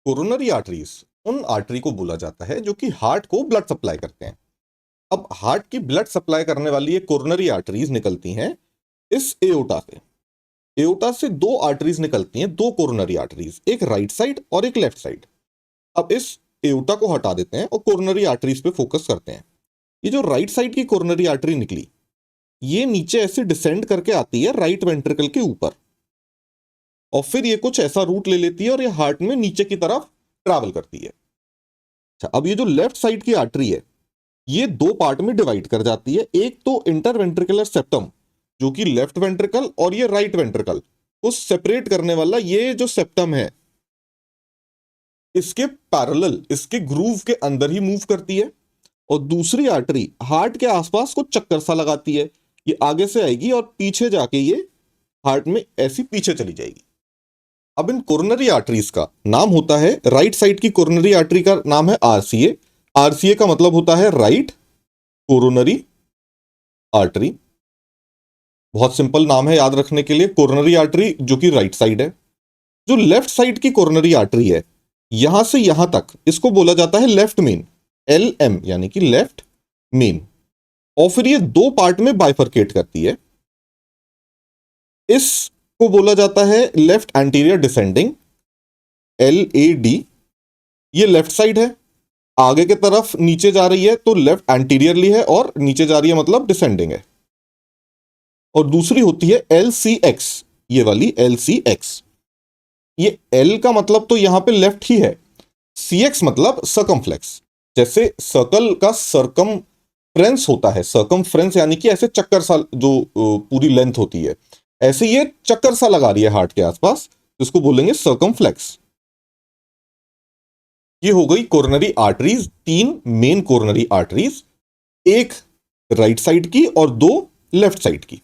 Coronary arteries उन artery को बोला जाता है जो कि हार्ट को ब्लड सप्लाई करते हैं। अब हार्ट की ब्लड सप्लाई करने वाली ये कोरोनरी आर्टरीज निकलती हैं इस एओर्टा से। एओर्टा से दो आर्टरीज निकलती हैं, दो कोरोनरी आर्टरीज, एक राइट साइड और एक लेफ्ट साइड। अब इस एओर्टा को हटा देते हैं और कोरोनरी आर्टरीज पे फोकस करते हैं। ये जो राइट साइड की कोरोनरी आर्टरी निकली, ये नीचे ऐसे डिसेंड करके आती है राइट वेंट्रिकल के ऊपर, और फिर ये कुछ ऐसा रूट ले लेती है और ये हार्ट में नीचे की तरफ ट्रैवल करती है। अच्छा, अब ये जो लेफ्ट साइड की आर्टरी है, ये दो पार्ट में डिवाइड कर जाती है। एक तो इंटरवेंट्रिकुलर सेप्टम, जो कि लेफ्ट वेंट्रिकल और ये राइट वेंट्रिकल को सेपरेट करने वाला ये जो सेप्टम है, इसके पैरेलल, इसके ग्रूव के अंदर ही मूव करती है। और दूसरी आर्टरी हार्ट के आसपास को चक्कर सा लगाती है, ये आगे से आएगी और पीछे जाके ये हार्ट में ऐसी पीछे चली जाएगी। अब इन कोरोनरी आर्टरीज का नाम होता है, राइट साइड की कोरोनरी आर्टरी का नाम है आरसीए। आरसीए का मतलब होता है राइट कोरोनरी आर्टरी। बहुत सिंपल नाम है याद रखने के लिए, कोरोनरी आर्टरी जो कि राइट साइड है। जो लेफ्ट साइड की कोरोनरी आर्टरी है, यहां से यहां तक, इसको बोला जाता है लेफ्ट मेन, LM यानी कि लेफ्ट मेन। और फिर ये दो पार्ट में बाइफरकेट करती है। इसको बोला जाता है लेफ्ट एंटीरियर डिसेंडिंग, LAD। ये लेफ्ट साइड है, आगे की तरफ नीचे जा रही है तो लेफ्ट एंटीरियरली है, और नीचे जा रही है मतलब डिसेंडिंग है। और दूसरी होती है LCX, ये वाली LCX। ये L का मतलब तो यहां पे लेफ्ट ही है, CX मतलब सर्कमफ्लेक्स। जैसे सर्कल का सर्कमफ्रेंस होता है, सर्कमफ्रेंस यानी कि ऐसे चक्कर सा जो पूरी लेंथ होती है, ऐसे ये चक्कर सा लगा रही है हार्ट के आसपास, इसको बोलेंगे सर्कमफ्लेक्स। ये हो गई कोरोनरी आर्टरीज, तीन मेन कोरोनरी आर्टरीज, एक राइट साइड की और दो लेफ्ट साइड की।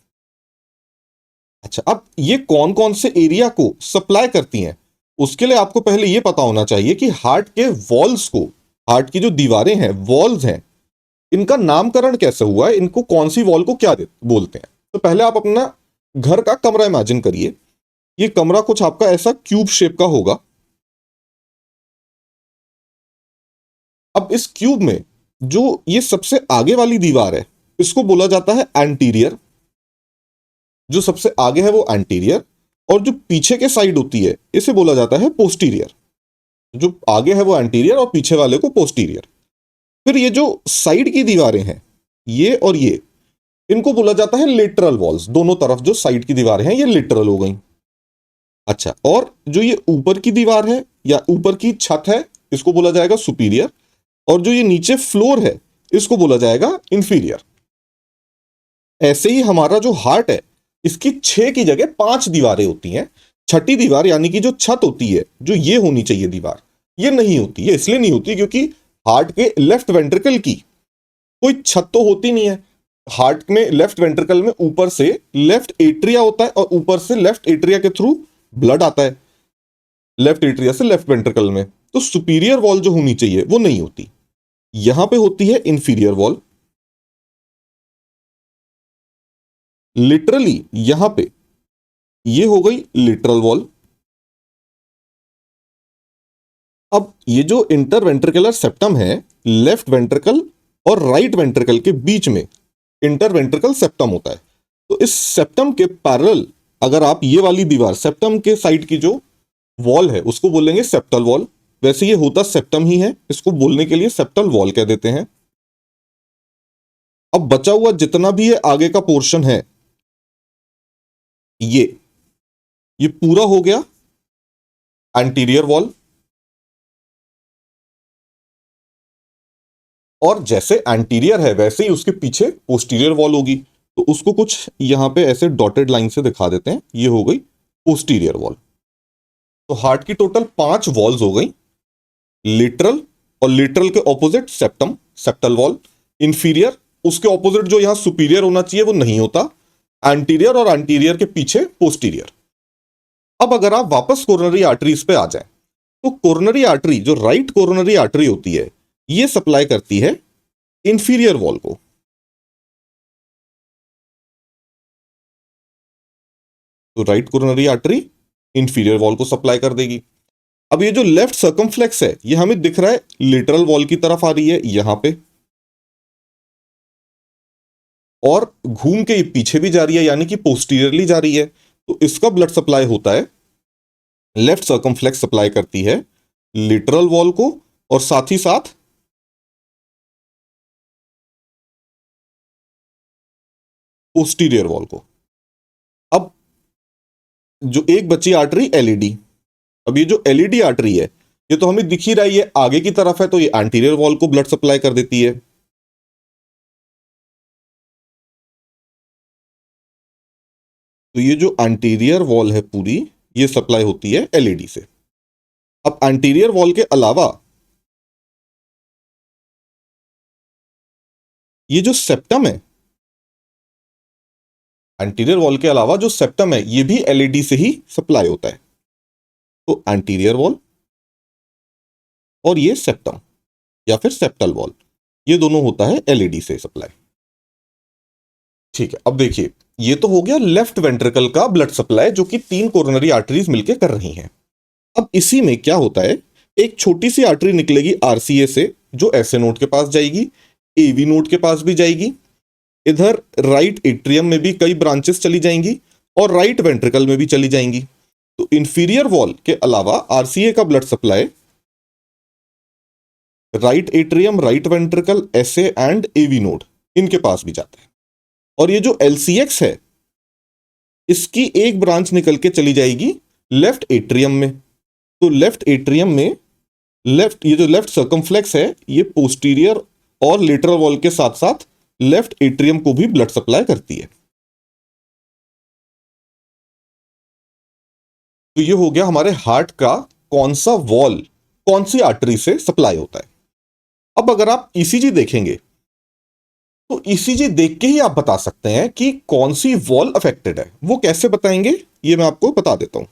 अच्छा, अब ये कौन कौन से एरिया को सप्लाई करती हैं, उसके लिए आपको पहले ये पता होना चाहिए कि हार्ट के वॉल्स को, हार्ट की जो दीवारें हैं, वॉल्स हैं, इनका नामकरण कैसे हुआ है, इनको कौन सी वॉल को क्या बोलते हैं। तो पहले आप अपना घर का कमरा इमेजिन करिए। ये कमरा कुछ आपका ऐसा क्यूब शेप का होगा। अब इस क्यूब में जो ये सबसे आगे वाली दीवार है, इसको बोला जाता है एंटीरियर। जो सबसे आगे है वो एंटीरियर, और जो पीछे के साइड होती है इसे बोला जाता है पोस्टीरियर। जो आगे है वो एंटीरियर और पीछे वाले को पोस्टीरियर। फिर ये जो साइड की दीवारें हैं, ये और ये, इनको बोला जाता है लेटरल वॉल्स। दोनों तरफ जो साइड की दीवारें हैं ये लेटरल हो गई। अच्छा, और जो ये ऊपर की दीवार है या ऊपर की छत है, इसको बोला जाएगा सुपीरियर। और जो ये नीचे फ्लोर है, इसको बोला जाएगा इंफीरियर। ऐसे ही हमारा जो हार्ट है, इसकी 6 की जगह 5 दीवारें होती हैं। छठी दीवार यानी कि जो छत होती है, जो ये होनी चाहिए दीवार, ये नहीं होती। ये इसलिए नहीं होती क्योंकि हार्ट के लेफ्ट वेंट्रिकल की कोई छत तो होती नहीं है। हार्ट में लेफ्ट वेंट्रिकल में ऊपर से लेफ्ट एट्रिया होता है, और ऊपर से लेफ्ट एट्रिया के थ्रू ब्लड आता है, लेफ्ट एट्रिया से लेफ्ट वेंट्रिकल में। तो सुपीरियर वॉल जो होनी चाहिए वो नहीं होती, यहां पे होती है इंफीरियर वॉल। लिटरली यहां पे ये हो गई लिटरल वॉल। अब ये जो इंटरवेंट्रिकुलर सेप्टम है, लेफ्ट वेंट्रिकल और राइट वेंट्रिकल के बीच में इंटरवेंट्रिकल सेप्टम होता है। तो इस सेप्टम के पैरेलल अगर आप ये वाली दीवार, सेप्टम के साइड की जो वॉल है, उसको बोलेंगे सेप्टल वॉल। वैसे ये होता सेप्टम ही है, इसको बोलने के लिए सेप्टल वॉल कह देते हैं। अब बचा हुआ जितना भी है आगे का पोर्शन है, ये पूरा हो गया एंटीरियर वॉल। और जैसे एंटीरियर है वैसे ही उसके पीछे पोस्टीरियर वॉल होगी, तो उसको कुछ यहां पे ऐसे डॉटेड लाइन से दिखा देते हैं। ये हो गई पोस्टीरियर वॉल। तो हार्ट की टोटल 5 वॉल्स हो गई, लिटरल, और लिटरल के opposite septum, septal wall. Inferior, उसके ऑपोजिट जो यहां सुपीरियर होना चाहिए वो नहीं होता, एंटीरियर, और एंटीरियर के पीछे पोस्टीरियर। अब अगर आप वापस कोरोनरी आर्टरीज पे आ जाएं, तो कोरोनरी आर्टरी, जो राइट कोरोनरी आर्टरी होती है, ये सप्लाई करती है इंफीरियर वॉल को। तो right coronary artery inferior wall को सप्लाई कर देगी। अब ये जो लेफ्ट सर्कमफ्लेक्स है ये हमें दिख रहा है लेटरल वॉल की तरफ आ रही है यहां पे, और घूम के ये पीछे भी जा रही है यानी कि पोस्टीरियरली जा रही है। तो इसका ब्लड सप्लाई होता है, लेफ्ट सर्कमफ्लेक्स सप्लाई करती है लेटरल वॉल को और साथ ही साथ पोस्टीरियर वॉल को। अब जो एक बची आर्टरी एलईडी, अब ये जो एलईडी आर्टरी है ये तो हमें दिख ही रही है आगे की तरफ है, तो ये एंटीरियर वॉल को ब्लड सप्लाई कर देती है। तो ये जो एंटीरियर वॉल है पूरी ये सप्लाई होती है एलईडी से। अब एंटीरियर वॉल के अलावा ये जो सेप्टम है, एंटीरियर वॉल के अलावा जो सेप्टम है ये भी एलईडी से ही सप्लाई होता है। तो एंटीरियर वॉल और ये सेप्टम या फिर सेप्टल वॉल ये दोनों होता है एलईडी से सप्लाई। ठीक है, अब देखिए ये तो हो गया लेफ्ट वेंट्रिकल का ब्लड सप्लाई जो कि 3 कोरोनरी आर्टरीज मिलकर कर रही हैं। अब इसी में क्या होता है, एक छोटी सी आर्टरी निकलेगी आरसीए से जो एसए नोड के पास जाएगी, एवी नोड के पास भी जाएगी, इधर राइट एट्रियम में भी कई ब्रांचेस चली जाएंगी और राइट वेंट्रिकल में भी चली जाएंगी। तो इंफीरियर वॉल के अलावा आरसीए का blood supply right atrium, right ventricle, SA and AV node इनके पास भी जाता है। और ये जो एलसीएक्स है इसकी एक ब्रांच निकल के चली जाएगी लेफ्ट एट्रियम में। तो लेफ्ट एट्रियम में ये जो लेफ्ट सर्कमफ्लेक्स है ये पोस्टीरियर और लेटरल वॉल के साथ साथ लेफ्ट एट्रियम को भी ब्लड सप्लाई करती है। तो ये हो गया हमारे हार्ट का कौन सा वॉल कौन सी आर्टरी से सप्लाई होता है। अब अगर आप ईसीजी देखेंगे तो ईसीजी देख के ही आप बता सकते हैं कि कौन सी वॉल अफेक्टेड है। वो कैसे बताएंगे ये मैं आपको बता देता हूं।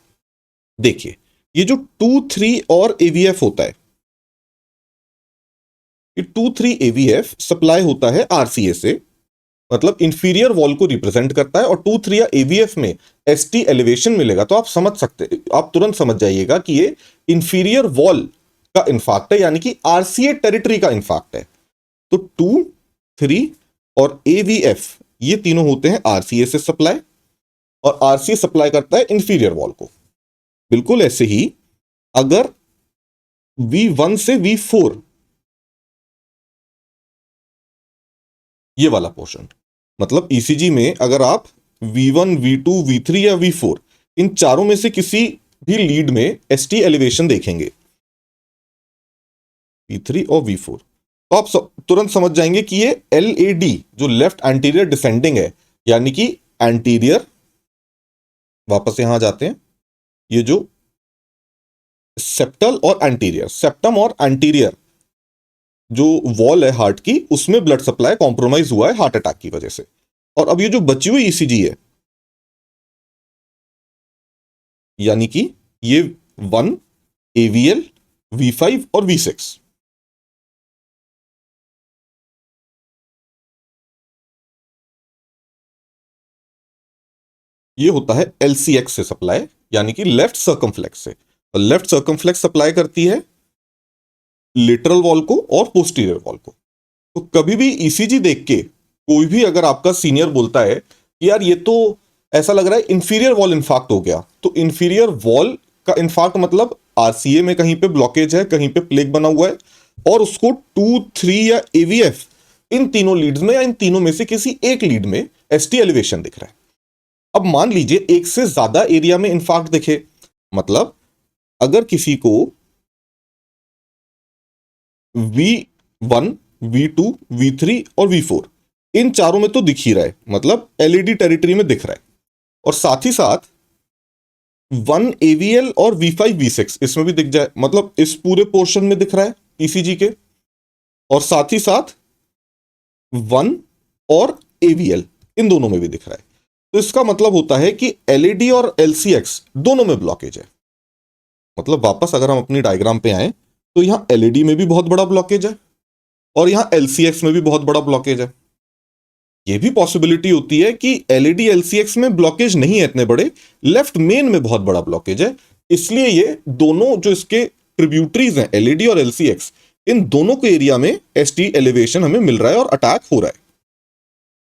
देखिए ये जो 2-3 और एवीएफ होता है, ये 2-3 एवीएफ सप्लाई होता है आरसीए से, मतलब इंफीरियर वॉल को रिप्रेजेंट करता है। और 2-3 या एवीएफ में एसटी एलिवेशन मिलेगा तो आप समझ सकते, आप तुरंत समझ जाइएगा कि ये इंफीरियर वॉल का इंफाक्ट है यानी कि आरसीए टेरिटरी का इंफाक्ट है। तो 2-3 और एवीएफ ये तीनों होते हैं आरसीए से सप्लाई, और आरसीए सप्लाई करता है इंफीरियर वॉल को। बिल्कुल ऐसे ही अगर V1 से V4 ये वाला पोर्शन, मतलब ईसीजी में अगर आप V1, V2, V3 या V4 इन चारों में से किसी भी लीड में एसटी एलिवेशन देखेंगे V3 और V4 तो आप तुरंत समझ जाएंगे कि ये LAD जो लेफ्ट एंटीरियर डिसेंडिंग है यानी कि एंटीरियर, वापस यहां जाते हैं, ये जो सेप्टल और एंटीरियर, सेप्टम और एंटीरियर जो वॉल है हार्ट की उसमें ब्लड सप्लाई कॉम्प्रोमाइज हुआ है हार्ट अटैक की वजह से। और अब ये जो बची हुई ईसीजी है यानी कि ये 1 AVL, V5 और V6 ये होता है LCX से सप्लाई यानी कि लेफ्ट सर्कमफ्लेक्स से। लेफ्ट सर्कमफ्लेक्स सप्लाई करती है लेटरल वॉल को और पोस्टीरियर वॉल को। तो कभी भी ईसीजी देख के कोई भी अगर आपका सीनियर बोलता है कि यार ये तो ऐसा लग रहा है इंफीरियर वॉल इंफाक्ट हो गया, तो इंफीरियर वॉल का इंफाक्ट मतलब आरसीए में कहीं पे ब्लॉकेज है, कहीं पे प्लेग बना हुआ है और उसको 2-3 या एवीएफ इन तीनों लीड्स में या इन तीनों में से किसी एक लीड में एसटी एलिवेशन दिख रहा है। अब मान लीजिए एक से ज्यादा एरिया में इंफाक्ट दिखे, मतलब अगर किसी को V1, V2, V3 और V4 इन चारों में तो दिख ही रहा है, मतलब एलईडी टेरिटरी में दिख रहा है, और साथ ही साथ 1 AVL और V5, V6 इसमें भी दिख जाए, मतलब इस पूरे पोर्शन में दिख रहा है ईसीजी के, और साथ ही साथ 1 और AVL इन दोनों में भी दिख रहा है। तो इसका मतलब होता है कि एलईडी और LCX दोनों में ब्लॉकेज है। मतलब वापस अगर हम अपनी डायग्राम पे आए तो यहां एलईडी में भी बहुत बड़ा ब्लॉकेज है और यहां LCX में भी बहुत बड़ा ब्लॉकेज है। ये भी पॉसिबिलिटी होती है कि एलईडी एलसीएक्स में ब्लॉकेज नहीं है इतने बड़े, लेफ्ट मेन में बहुत बड़ा ब्लॉकेज है, इसलिए ये दोनों जो इसके ट्रिब्यूटरीज हैं एलईडी और एलसीएक्स, इन दोनों के एरिया में एसटी एलिवेशन हमें मिल रहा है और अटैक हो रहा है।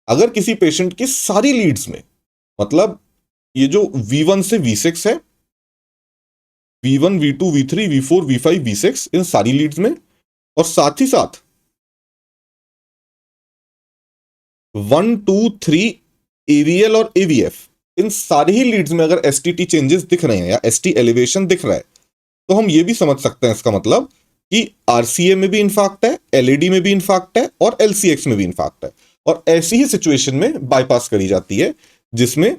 अगर किसी पेशेंट की सारी लीड्स में, मतलब ये जो V1 से V6 है, V1 V2 V3 V4 V5 V6, इन सारी लीड्स में, और साथ ही साथ 1 2 3 AVL और AVF, इन सारी ही लीड्स में अगर STT चेंजेस दिख रहे हैं या ST एलिवेशन दिख रहा है, तो हम ये भी समझ सकते हैं इसका मतलब कि RCA में भी इन्फाक्ट है, LED में भी इन्फाक्ट है और LCX में भी इन्फाक्ट है। और ऐसी ही सिचुएशन में बाईपास करी जाती है जिसमें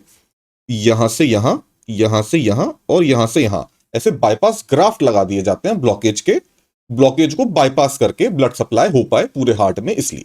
यहां से यहां, यहां से यहां और यहां से यहां ऐसे बाईपास ग्राफ्ट लगा दिए जाते हैं ब्लॉकेज के, ब्लॉकेज को बाईपास करके ब्लड सप्लाई हो पाए पूरे हार्ट में, इसलिए